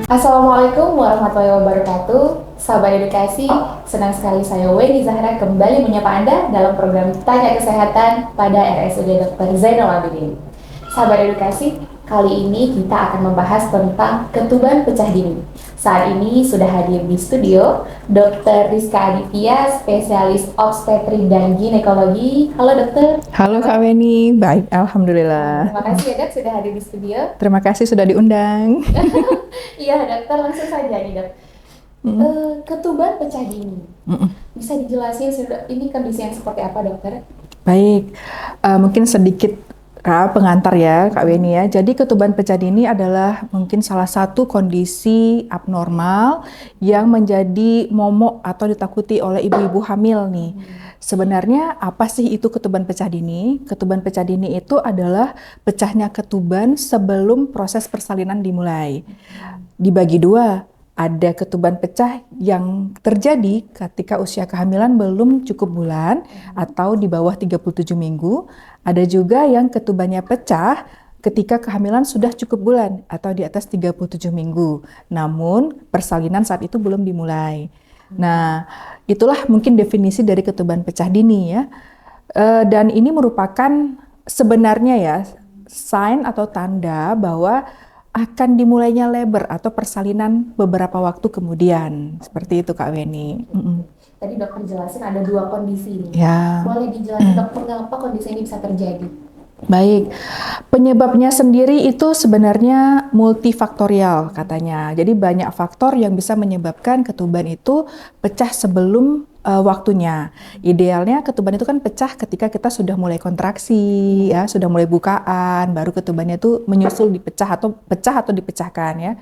Assalamualaikum warahmatullahi wabarakatuh. Sahabat edukasi, senang sekali saya Weni Zahra kembali menyapa Anda dalam program Tanya Kesehatan pada RSUD Dr. Zainal Abidin. Sahabat edukasi, kali ini kita akan membahas tentang ketuban pecah dini. Saat ini sudah hadir di studio Dr. Rizka Aditya, spesialis obstetri dan ginekologi. Halo dokter. Halo Kak Weni, baik, Alhamdulillah. Terima kasih ya dok sudah hadir di studio. Terima kasih sudah diundang. Iya dokter, langsung saja nih dok. Ketuban pecah dini. Bisa dijelasin ini kondisi yang seperti apa dokter? Baik, mungkin sedikit pengantar ya Kak Weni ya. Jadi ketuban pecah dini adalah mungkin salah satu kondisi abnormal yang menjadi momok atau ditakuti oleh ibu-ibu hamil nih. Sebenarnya apa sih itu ketuban pecah dini? Ketuban pecah dini itu adalah pecahnya ketuban sebelum proses persalinan dimulai. Dibagi dua, ada ketuban pecah yang terjadi ketika usia kehamilan belum cukup bulan atau di bawah 37 minggu. Ada juga yang ketubannya pecah ketika kehamilan sudah cukup bulan atau di atas 37 minggu. Namun persalinan saat itu belum dimulai. Nah, itulah mungkin definisi dari ketuban pecah dini ya. Dan ini merupakan sebenarnya ya sign atau tanda bahwa akan dimulainya labor atau persalinan beberapa waktu kemudian. Seperti itu Kak Weni. Tadi dokter jelasin ada dua kondisi ini. Ya. Boleh dijelasin dok mengapa kondisi ini bisa terjadi? Baik, penyebabnya sendiri itu sebenarnya multifaktorial katanya. Jadi banyak faktor yang bisa menyebabkan ketuban itu pecah sebelum waktunya. Idealnya ketuban itu kan pecah ketika kita sudah mulai kontraksi, ya, sudah mulai bukaan, baru ketubannya itu menyusul dipecah atau dipecahkan ya.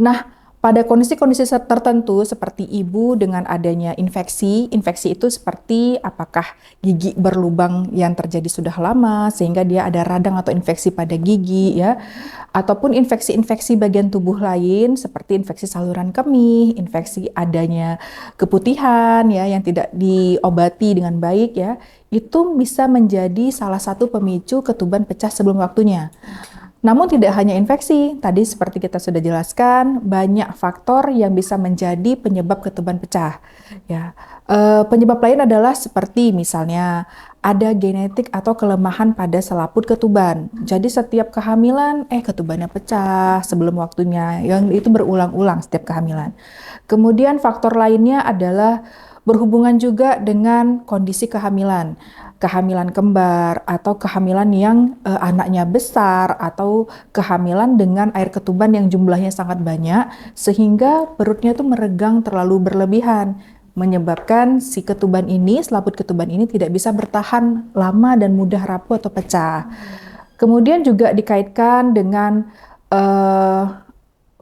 Nah, pada kondisi-kondisi tertentu seperti ibu dengan adanya infeksi itu seperti apakah gigi berlubang yang terjadi sudah lama sehingga dia ada radang atau infeksi pada gigi ya, ataupun infeksi-infeksi bagian tubuh lain seperti infeksi saluran kemih, infeksi adanya keputihan ya yang tidak diobati dengan baik ya, itu bisa menjadi salah satu pemicu ketuban pecah sebelum waktunya. Namun tidak hanya infeksi, tadi seperti kita sudah jelaskan, banyak faktor yang bisa menjadi penyebab ketuban pecah. Ya, penyebab lain adalah seperti misalnya ada genetik atau kelemahan pada selaput ketuban. Jadi setiap kehamilan, ketubannya pecah sebelum waktunya, yang itu berulang-ulang setiap kehamilan. Kemudian faktor lainnya adalah berhubungan juga dengan kondisi kehamilan kembar atau kehamilan yang anaknya besar atau kehamilan dengan air ketuban yang jumlahnya sangat banyak sehingga perutnya itu meregang terlalu berlebihan menyebabkan si ketuban ini, selaput ketuban ini tidak bisa bertahan lama dan mudah rapuh atau pecah. Kemudian juga dikaitkan dengan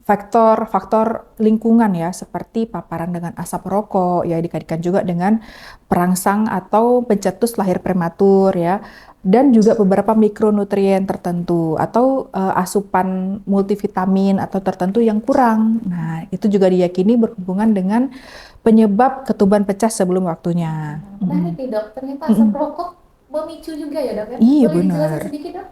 faktor lingkungan ya, seperti paparan dengan asap rokok ya, dikaitkan juga dengan perangsang atau pencetus lahir prematur ya, dan juga beberapa mikronutrien tertentu atau asupan multivitamin atau tertentu yang kurang. Nah, itu juga diyakini berhubungan dengan penyebab ketuban pecah sebelum waktunya. Menarik nih dok, ternyata asap rokok memicu juga ya dok ya? Iya, boleh benar. dijelasin sedikit dok?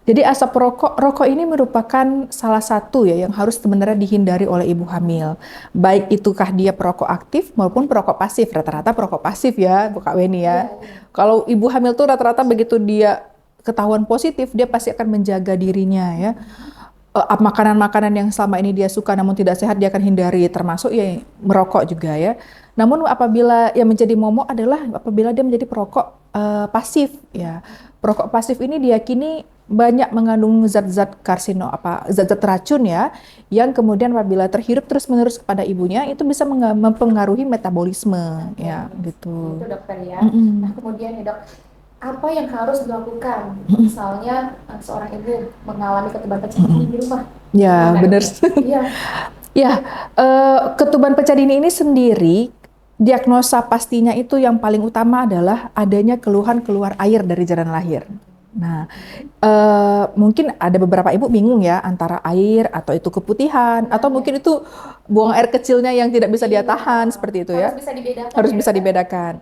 Jadi asap rokok ini merupakan salah satu ya yang harus sebenarnya dihindari oleh ibu hamil. Baik itukah dia perokok aktif maupun perokok pasif. Rata-rata perokok pasif ya, Bu Kak Weni ya. Kalau ibu hamil tuh rata-rata begitu dia ketahuan positif, dia pasti akan menjaga dirinya ya. Makanan-makanan yang selama ini dia suka namun tidak sehat dia akan hindari, termasuk ya merokok juga ya. Namun apabila yang menjadi momok adalah apabila dia menjadi perokok pasif ya. Perokok pasif ini diyakini banyak mengandung zat-zat zat-zat racun ya, yang kemudian apabila terhirup terus-menerus kepada ibunya itu bisa mempengaruhi metabolisme ya gitu. Itu dokter ya. Nah kemudian ya dok, apa yang harus dilakukan misalnya seorang ibu mengalami ketuban pecah dini di rumah? Ya benar. Iya. Ya, ketuban pecah dini ini sendiri diagnosa pastinya itu yang paling utama adalah adanya keluhan keluar air dari jalan lahir. Nah, mungkin ada beberapa ibu bingung ya antara air atau itu keputihan atau mungkin itu buang air kecilnya yang tidak bisa dia tahan seperti itu ya. Harus bisa dibedakan. Harus bisa dibedakan.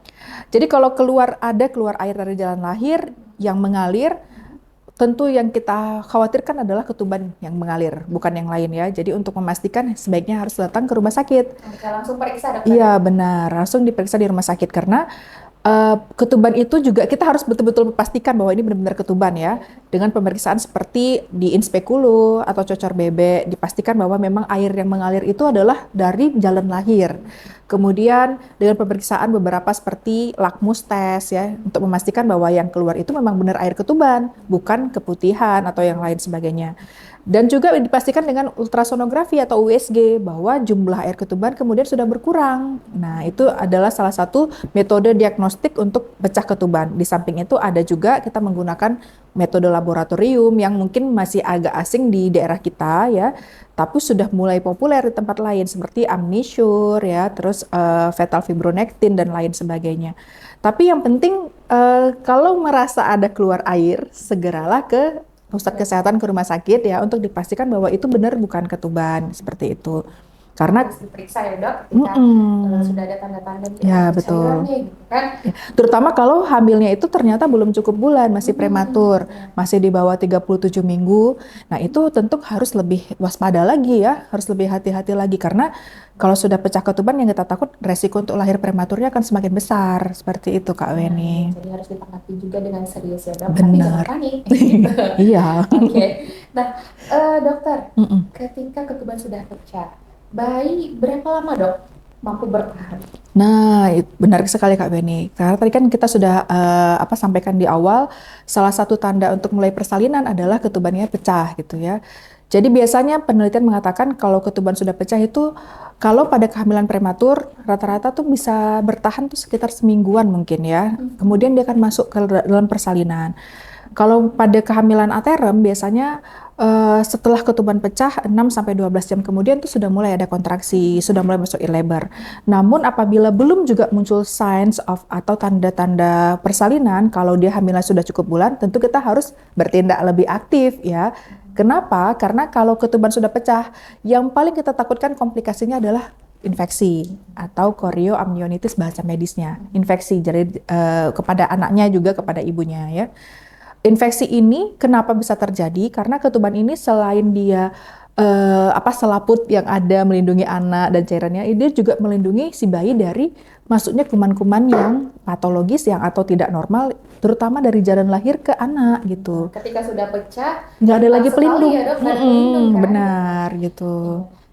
Jadi kalau keluar air dari jalan lahir yang mengalir, tentu yang kita khawatirkan adalah ketuban yang mengalir, bukan yang lain ya. Jadi untuk memastikan sebaiknya harus datang ke rumah sakit. Kita langsung periksa dokter. Iya benar, langsung diperiksa di rumah sakit karena ketuban itu juga kita harus betul-betul memastikan bahwa ini benar-benar ketuban ya. Dengan pemeriksaan seperti di inspekulu atau cocor bebek, dipastikan bahwa memang air yang mengalir itu adalah dari jalan lahir. Kemudian dengan pemeriksaan beberapa seperti lakmus tes ya, untuk memastikan bahwa yang keluar itu memang benar air ketuban, bukan keputihan atau yang lain sebagainya. Dan juga dipastikan dengan ultrasonografi atau USG bahwa jumlah air ketuban kemudian sudah berkurang. Nah, itu adalah salah satu metode diagnostik untuk pecah ketuban. Di samping itu ada juga kita menggunakan metode laboratorium yang mungkin masih agak asing di daerah kita ya, tapi sudah mulai populer di tempat lain seperti amnisure ya, terus fetal fibronectin dan lain sebagainya. Tapi yang penting kalau merasa ada keluar air, segeralah ke pusat kesehatan, ke rumah sakit ya untuk dipastikan bahwa itu benar bukan ketuban seperti itu. Karena harus diperiksa ya dok, ketika sudah ada tanda-tanda ya betul. Gitu kan. Ya, terutama kalau hamilnya itu ternyata belum cukup bulan, masih prematur, masih di bawah 37 minggu. Nah itu tentu harus lebih waspada lagi ya, harus lebih hati-hati lagi karena kalau sudah pecah ketuban yang kita takut resiko untuk lahir prematurnya akan semakin besar. Seperti itu Kak Weni. Jadi harus ditanggapi juga dengan serius ya dok, Benar. tapi jangan panik. Gitu. Iya. Oke. Nah dokter, ketika ketuban sudah pecah, bayi berapa lama dok mampu bertahan? Nah, benar sekali Kak Beni. Karena tadi kan kita sudah sampaikan di awal, salah satu tanda untuk mulai persalinan adalah ketubannya pecah gitu ya. Jadi biasanya penelitian mengatakan kalau ketuban sudah pecah itu, kalau pada kehamilan prematur, rata-rata tuh bisa bertahan tuh sekitar semingguan mungkin ya. Kemudian dia akan masuk ke dalam persalinan. Kalau pada kehamilan aterem biasanya setelah ketuban pecah 6-12 jam kemudian tuh sudah mulai ada kontraksi, sudah mulai masuk labor. Namun apabila belum juga muncul signs of atau tanda-tanda persalinan, kalau dia hamilnya sudah cukup bulan, tentu kita harus bertindak lebih aktif ya. Kenapa? Karena kalau ketuban sudah pecah, yang paling kita takutkan komplikasinya adalah infeksi atau chorioamnionitis bahasa medisnya. Infeksi jadi kepada anaknya juga kepada ibunya ya. Infeksi ini kenapa bisa terjadi? Karena ketuban ini selain dia selaput yang ada melindungi anak dan cairannya, dia juga melindungi si bayi dari masuknya kuman-kuman yang patologis yang atau tidak normal, terutama dari jalan lahir ke anak gitu. Ketika sudah pecah, nggak ada lagi pelindung. Ya, dok, pelindung kan? Benar gitu.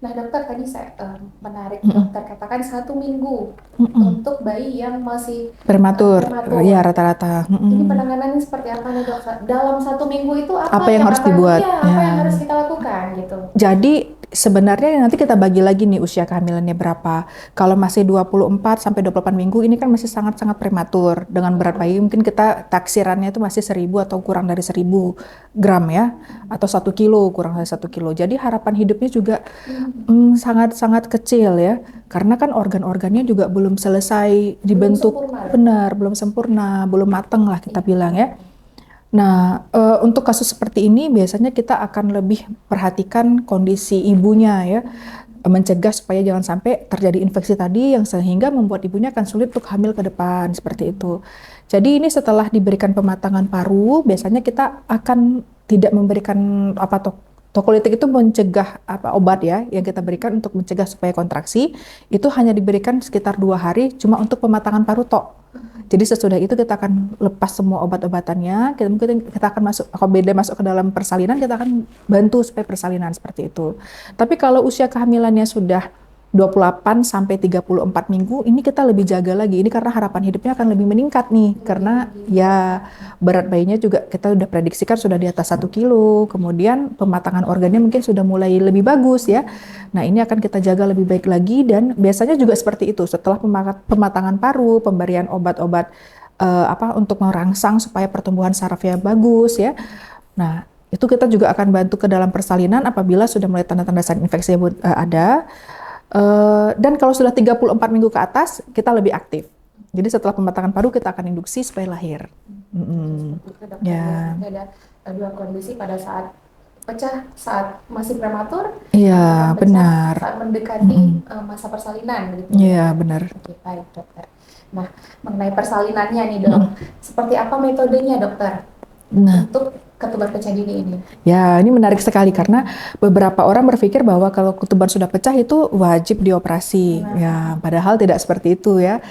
Nah dokter, tadi saya menarik dokter katakan 1 minggu untuk bayi yang masih prematur. Ya rata-rata. Ini penanganannya seperti apa nih dokter? Dalam 1 minggu itu apa yang harus dibuat? Apa yang harus kita lakukan gitu? Jadi sebenarnya nanti kita bagi lagi nih usia kehamilannya berapa. Kalau masih 24-28 minggu ini kan masih sangat-sangat prematur. Dengan berat bayi mungkin kita taksirannya itu masih 1000 atau kurang dari 1000 gram ya. Atau 1 kilo, kurang dari 1 kilo. Jadi harapan hidupnya juga sangat-sangat kecil ya. Karena kan organ-organnya juga belum selesai dibentuk. Benar, belum sempurna, belum matang lah kita bilang ya. Nah, untuk kasus seperti ini biasanya kita akan lebih perhatikan kondisi ibunya ya, mencegah supaya jangan sampai terjadi infeksi tadi yang sehingga membuat ibunya akan sulit untuk hamil ke depan, seperti itu. Jadi ini setelah diberikan pematangan paru, biasanya kita akan tidak memberikan tokolitik itu mencegah obat ya yang kita berikan untuk mencegah supaya kontraksi, itu hanya diberikan sekitar 2 hari cuma untuk pematangan paru tok. Jadi sesudah itu kita akan lepas semua obat-obatannya, kita akan masuk ke dalam persalinan, kita akan bantu supaya persalinan seperti itu. Tapi kalau usia kehamilannya sudah 28-34 minggu, ini kita lebih jaga lagi. Ini karena harapan hidupnya akan lebih meningkat nih. Karena ya berat bayinya juga kita udah prediksikan sudah di atas 1 kilo. Kemudian pematangan organnya mungkin sudah mulai lebih bagus ya. Nah ini akan kita jaga lebih baik lagi dan biasanya juga seperti itu. Setelah pematangan paru, pemberian obat-obat untuk merangsang supaya pertumbuhan sarafnya bagus ya. Nah itu kita juga akan bantu ke dalam persalinan apabila sudah mulai tanda-tanda sign infeksi ada. Dan kalau sudah 34 minggu ke atas, kita lebih aktif. Jadi setelah pematangan paru, kita akan induksi supaya lahir. Ya. Ada 2 kondisi pada saat pecah, saat masih prematur. Iya, benar. Saat mendekati masa persalinan. Gitu. Iya, benar. Oke, baik dokter. Nah, mengenai persalinannya nih dok, seperti apa metodenya dokter? Nah, untuk ketuban pecah dini ini? ya, ini menarik sekali karena beberapa orang berpikir bahwa kalau ketuban sudah pecah itu wajib dioperasi. Ya, padahal tidak seperti itu ya.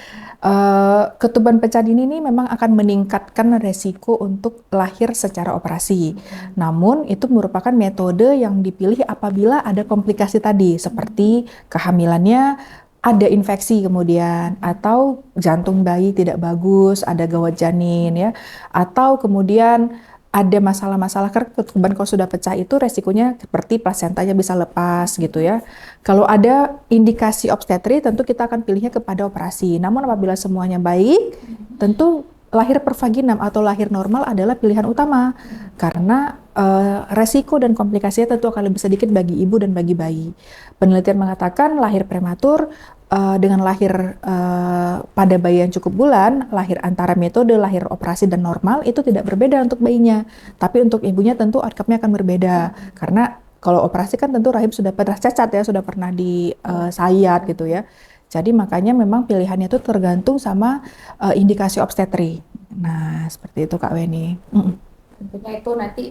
Ketuban pecah dini ini memang akan meningkatkan resiko untuk lahir secara operasi. Namun itu merupakan metode yang dipilih apabila ada komplikasi tadi seperti kehamilannya ada infeksi kemudian atau jantung bayi tidak bagus, ada gawat janin ya, atau kemudian ada masalah-masalah karena ketuban kalau sudah pecah itu resikonya seperti plasentanya bisa lepas gitu ya. Kalau ada indikasi obstetri tentu kita akan pilihnya kepada operasi. Namun apabila semuanya baik, tentu lahir per vaginam atau lahir normal adalah pilihan utama karena resiko dan komplikasinya tentu akan lebih sedikit bagi ibu dan bagi bayi. Penelitian mengatakan lahir prematur dengan lahir pada bayi yang cukup bulan, lahir antara metode lahir operasi dan normal itu tidak berbeda untuk bayinya. Tapi untuk ibunya tentu outcome-nya akan berbeda. Karena kalau operasi kan tentu rahim sudah pernah cacat ya, sudah pernah disayat gitu ya. Jadi makanya memang pilihannya itu tergantung sama indikasi obstetri. Nah, seperti itu Kak Weni. Tentunya itu nanti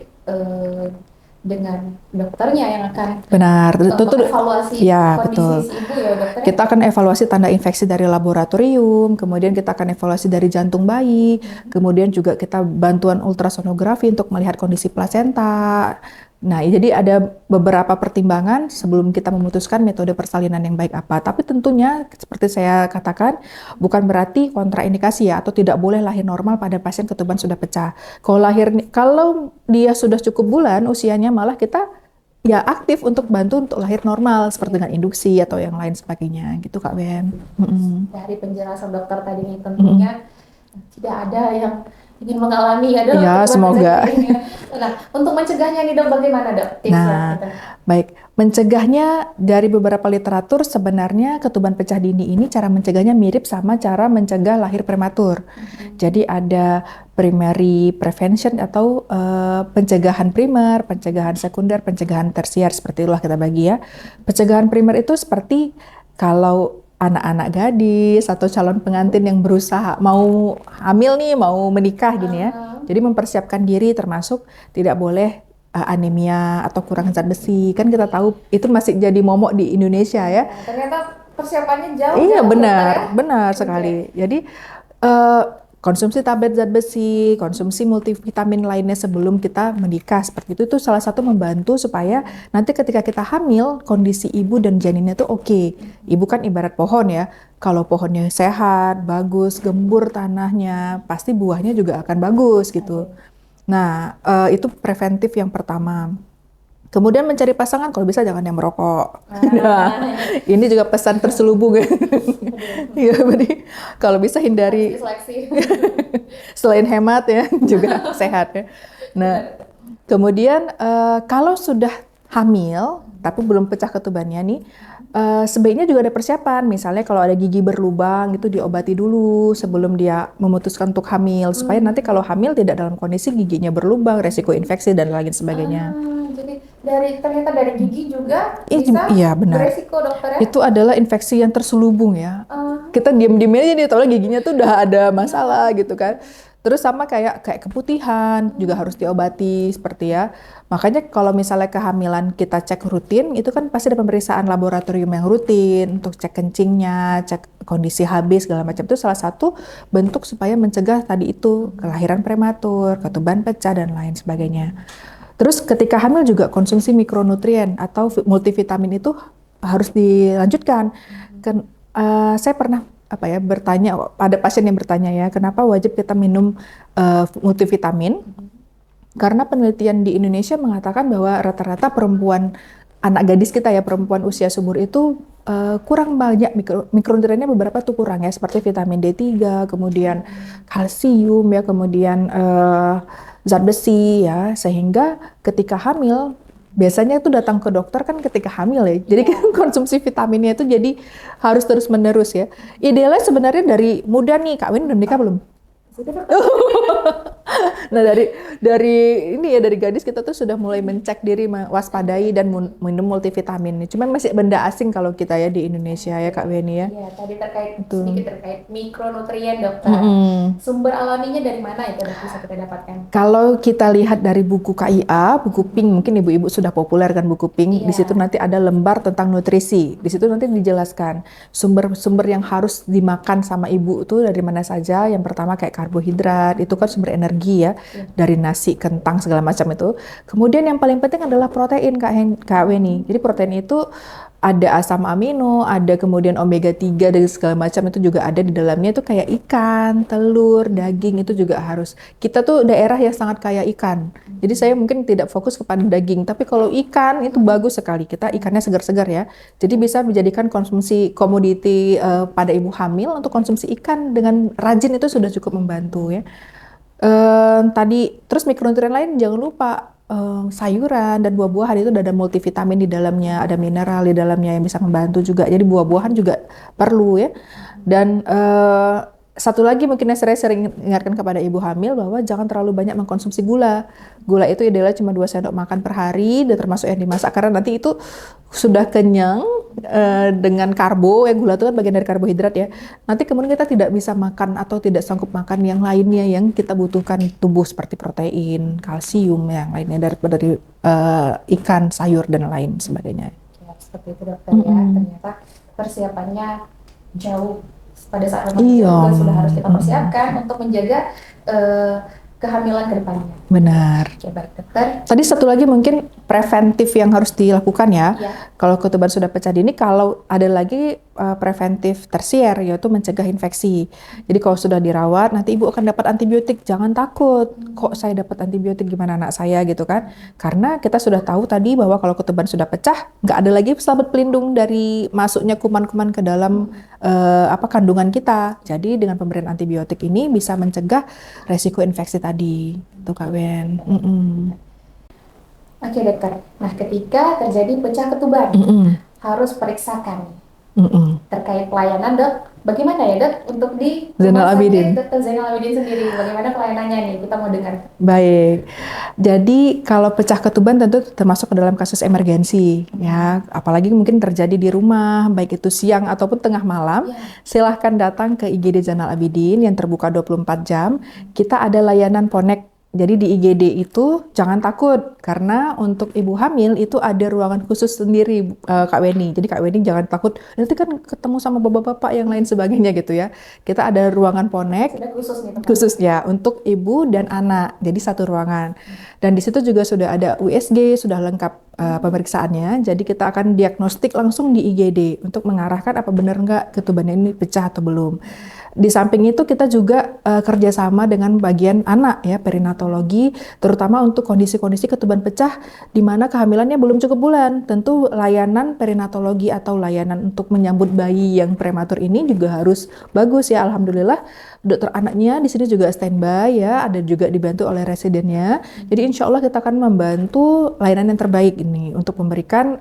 dengan dokternya yang akan Benar, itu evaluasi ya kondisi betul. si ibu ya dokternya. Kita akan evaluasi tanda infeksi dari laboratorium, kemudian kita akan evaluasi dari jantung bayi, kemudian juga kita bantuan ultrasonografi untuk melihat kondisi plasenta. Nah, jadi ada beberapa pertimbangan sebelum kita memutuskan metode persalinan yang baik apa. Tapi tentunya seperti saya katakan, bukan berarti kontraindikasi ya, atau tidak boleh lahir normal pada pasien ketuban sudah pecah. Kalau dia sudah cukup bulan usianya, malah kita ya aktif untuk bantu untuk lahir normal seperti dengan induksi atau yang lain sebagainya gitu Kak Ben. Dari penjelasan dokter tadi ini tentunya tidak ada yang ingin mengalami ya dok. Ya, semoga. Nah, untuk mencegahnya nih dok bagaimana dok tipsnya? Nah, baik. Mencegahnya dari beberapa literatur sebenarnya ketuban pecah dini ini cara mencegahnya mirip sama cara mencegah lahir prematur. Jadi ada primary prevention atau pencegahan primer, pencegahan sekunder, pencegahan tersier seperti itulah kita bagi ya. Pencegahan primer itu seperti kalau anak-anak gadis atau calon pengantin yang berusaha mau hamil nih, mau menikah gini ya. Jadi mempersiapkan diri termasuk tidak boleh anemia atau kurang zat besi. Kan kita tahu itu masih jadi momok di Indonesia ya. Nah, ternyata persiapannya jauh. Iya benar, benar sekali. Jadi konsumsi tablet zat besi, konsumsi multivitamin lainnya sebelum kita menikah seperti itu salah satu membantu supaya nanti ketika kita hamil kondisi ibu dan janinnya tuh oke. Ibu kan ibarat pohon ya. Kalau pohonnya sehat, bagus, gembur tanahnya, pasti buahnya juga akan bagus gitu. Nah, itu preventif yang pertama. Kemudian mencari pasangan, kalau bisa jangan yang merokok. Nah, ini juga pesan terselubung ya. Ya, jadi kalau bisa hindari. Selain hemat ya, juga sehat ya. Nah, kemudian kalau sudah hamil, tapi belum pecah ketubannya nih, sebaiknya juga ada persiapan. Misalnya kalau ada gigi berlubang, itu diobati dulu sebelum dia memutuskan untuk hamil. Supaya nanti kalau hamil tidak dalam kondisi giginya berlubang, resiko infeksi, dan lain sebagainya. Jadi ternyata dari gigi juga bisa iya, benar. beresiko dokter ya? Itu adalah infeksi yang terselubung ya. Kita diam-diam aja nih, tahu giginya tuh udah ada masalah gitu kan. Terus sama kayak keputihan juga harus diobati seperti ya. Makanya kalau misalnya kehamilan kita cek rutin, itu kan pasti ada pemeriksaan laboratorium yang rutin untuk cek kencingnya, cek kondisi HB segala macam. Itu salah satu bentuk supaya mencegah tadi itu kelahiran prematur, ketuban pecah dan lain sebagainya. Terus ketika hamil juga konsumsi mikronutrien atau multivitamin itu harus dilanjutkan. Saya pernah bertanya, ada pasien yang bertanya ya, kenapa wajib kita minum multivitamin? Karena penelitian di Indonesia mengatakan bahwa rata-rata perempuan, anak gadis kita ya, perempuan usia subur itu kurang banyak mikronutriennya, beberapa tuh kurang ya, seperti vitamin D3, kemudian kalsium ya, kemudian zat besi ya, sehingga ketika hamil biasanya itu datang ke dokter kan ketika hamil ya. Jadi konsumsi vitaminnya itu jadi harus terus-menerus ya. Idealnya sebenarnya dari muda nih. Kak Win udah nikah belum? Nah dari ini ya dari gadis kita tuh sudah mulai mencek diri, waspadai dan minum multivitamin. Cuman masih benda asing kalau kita ya di Indonesia ya Kak Weni ya. Iya, tadi terkait Itu. sedikit terkait mikronutrien dokter. Mm-mm. Sumber alaminya dari mana itu dok bisa kita dapatkan? Kalau kita lihat dari buku KIA, buku Pink, mungkin ibu-ibu sudah populer kan buku Pink. Di Iya. situ nanti ada lembar tentang nutrisi. Di situ nanti dijelaskan sumber-sumber yang harus dimakan sama ibu itu dari mana saja. Yang pertama kayak karbohidrat, itu kan sumber energi ya, dari nasi, kentang segala macam itu. Kemudian yang paling penting adalah protein Kak Weni. Jadi protein itu ada asam amino, ada kemudian omega 3 dan segala macam itu juga ada di dalamnya, itu kayak ikan, telur, daging itu juga harus. Kita tuh daerah yang sangat kaya ikan. Jadi saya mungkin tidak fokus kepada daging, tapi kalau ikan itu bagus sekali. Kita ikannya segar-segar ya. Jadi bisa menjadikan konsumsi komoditi pada ibu hamil untuk konsumsi ikan dengan rajin itu sudah cukup membantu ya. Tadi terus mikronutrien lain jangan lupa sayuran dan buah-buahan itu ada multivitamin di dalamnya, ada mineral di dalamnya yang bisa membantu juga. Jadi buah-buahan juga perlu ya. Dan satu lagi mungkin saya sering ingatkan kepada ibu hamil bahwa jangan terlalu banyak mengkonsumsi gula. Gula itu idealnya cuma 2 sendok makan per hari, dan termasuk yang dimasak karena nanti itu sudah kenyang dengan karbo, ya gula itu kan bagian dari karbohidrat ya. Nanti kemudian kita tidak bisa makan atau tidak sanggup makan yang lainnya yang kita butuhkan tubuh seperti protein, kalsium yang lainnya dari ikan, sayur dan lain sebagainya. Ya, seperti itu dokter ya. Ternyata persiapannya jauh pada saat remaja sudah harus kita persiapkan untuk menjaga kehamilan ke depannya. Benar. Oke, baik dokter. Tadi satu lagi mungkin preventif yang harus dilakukan ya. Ya. Kalau ketuban sudah pecah dini, kalau ada lagi preventif tersier yaitu mencegah infeksi. Jadi kalau sudah dirawat, nanti ibu akan dapat antibiotik. Jangan takut. Kok saya dapat antibiotik, gimana anak saya gitu kan? Karena kita sudah tahu tadi bahwa kalau ketuban sudah pecah, nggak ada lagi sahabat pelindung dari masuknya kuman-kuman ke dalam kandungan kita. Jadi dengan pemberian antibiotik ini bisa mencegah resiko infeksi tadi. Tuh Kak Ben. Oke dokter. Nah ketika terjadi pecah ketuban, harus periksakan terkait pelayanan dok. Bagaimana ya dok untuk di Zainal Abidin. Dokter Zainal Abidin sendiri, bagaimana pelayanannya nih? Kita mau dengar. Baik. Jadi kalau pecah ketuban tentu termasuk ke dalam kasus emergensi ya, apalagi mungkin terjadi di rumah, baik itu siang ataupun tengah malam, silahkan datang ke IGD Zainal Abidin yang terbuka 24 jam. Kita ada layanan ponek. Jadi di IGD itu jangan takut karena untuk ibu hamil itu ada ruangan khusus sendiri Kak Weni. Jadi Kak Weni jangan takut nanti kan ketemu sama bapak-bapak yang lain sebagainya gitu ya. Kita ada ruangan ponek khususnya untuk ibu dan anak. Jadi satu ruangan. Dan di situ juga sudah ada USG, sudah lengkap pemeriksaannya. Jadi kita akan diagnostik langsung di IGD untuk mengarahkan apa benar nggak ketubannya ini pecah atau belum. Di samping itu kita juga kerjasama dengan bagian anak ya, perinatologi, terutama untuk kondisi-kondisi ketuban pecah di mana kehamilannya belum cukup bulan. Tentu layanan perinatologi atau layanan untuk menyambut bayi yang prematur ini juga harus bagus ya. Alhamdulillah dokter anaknya di sini juga standby ya, ada juga dibantu oleh residennya. Jadi insya Allah kita akan membantu layanan yang terbaik ini untuk memberikan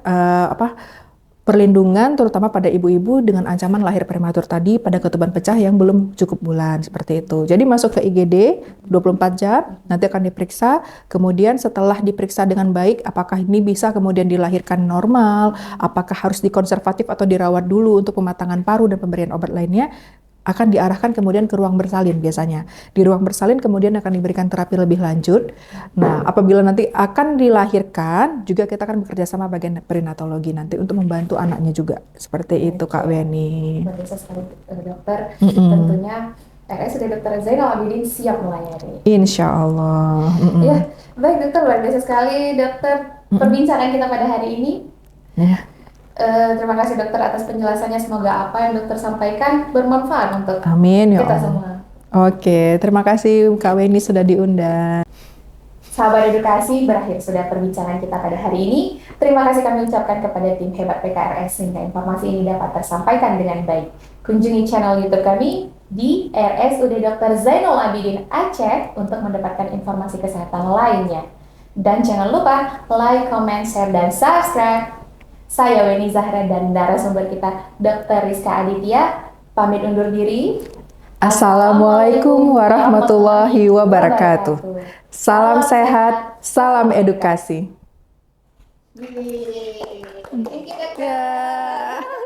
perlindungan terutama pada ibu-ibu dengan ancaman lahir prematur tadi pada ketuban pecah yang belum cukup bulan seperti itu. Jadi masuk ke IGD 24 jam, nanti akan diperiksa, kemudian setelah diperiksa dengan baik apakah ini bisa kemudian dilahirkan normal, apakah harus dikonservatif atau dirawat dulu untuk pematangan paru dan pemberian obat lainnya, akan diarahkan kemudian ke ruang bersalin biasanya. Di ruang bersalin kemudian akan diberikan terapi lebih lanjut. Nah, apabila nanti akan dilahirkan, juga kita akan bekerja sama bagian perinatologi nanti untuk membantu anaknya juga. Seperti itu Kak Weni. Luar biasa sekali dokter. Tentunya RSUD Dr. Zainal Abidin siap melayani. Insya Allah. Ya, baik dokter, luar biasa sekali dokter perbincangan kita pada hari ini. Terima kasih dokter atas penjelasannya. Semoga apa yang dokter sampaikan bermanfaat untuk Amin, ya kita Allah. semua. Oke, terima kasih Kak Weni sudah diundang. Sahabat edukasi, berakhir sudah perbincangan kita pada hari ini. Terima kasih kami ucapkan kepada tim hebat PKRS sehingga informasi ini dapat tersampaikan dengan baik. Kunjungi channel YouTube kami di RSUD Dr. Zainal Abidin Aceh untuk mendapatkan informasi kesehatan lainnya. Dan jangan lupa like, comment, share, dan subscribe. Saya Weni Zahra dan narasumber kita Dr. Rizka Aditya pamit undur diri. Assalamualaikum warahmatullahi wabarakatuh. Salam sehat, salam edukasi. Yeay. Ya.